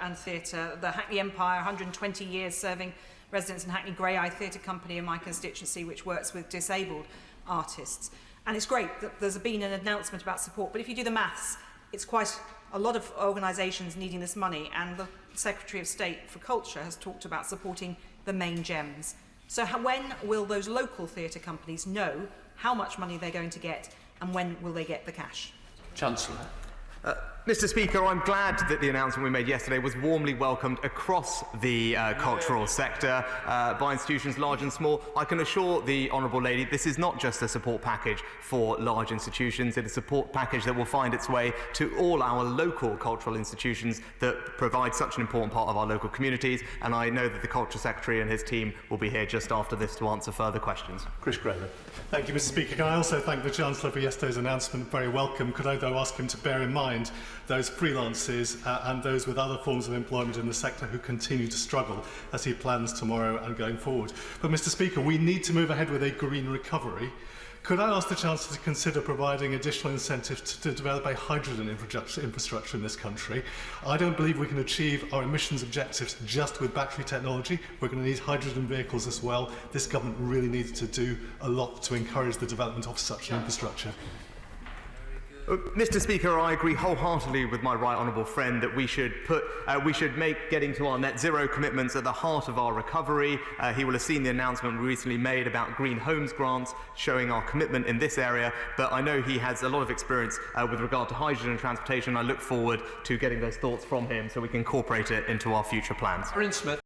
and theatre, the Hackney Empire, 120 years serving residents in Hackney, Grey Eye Theatre Company in my constituency, which works with disabled artists. And it's great that there's been an announcement about support, but if you do the maths, it's quite a lot of organisations needing this money, and the Secretary of State for Culture has talked about supporting the main gems. So when will those local theatre companies know how much money they're going to get, and when will they get the cash? Chancellor. Mr. Speaker, I'm glad that the announcement we made yesterday was warmly welcomed across the cultural sector by institutions large and small. I can assure the Honourable Lady this is not just a support package for large institutions, it is a support package that will find its way to all our local cultural institutions that provide such an important part of our local communities, and I know that the Culture Secretary and his team will be here just after this to answer further questions. Chris Graham. Thank you, Mr. Speaker. Can I also thank the Chancellor for yesterday's announcement? Very welcome. Could I, though, ask him to bear in mind those freelancers and those with other forms of employment in the sector who continue to struggle as he plans tomorrow and going forward. But, Mr. Speaker, we need to move ahead with a green recovery. Could I ask the Chancellor to consider providing additional incentives to develop a hydrogen infrastructure in this country? I don't believe we can achieve our emissions objectives just with battery technology. We're going to need hydrogen vehicles as well. This government really needs to do a lot to encourage the development of such an infrastructure. Mr. Speaker, I agree wholeheartedly with my right honourable friend that we should make getting to our net zero commitments at the heart of our recovery. He will have seen the announcement we recently made about green homes grants, showing our commitment in this area, but I know he has a lot of experience with regard to hydrogen and transportation. I look forward to getting those thoughts from him so we can incorporate it into our future plans. Aaron Smith.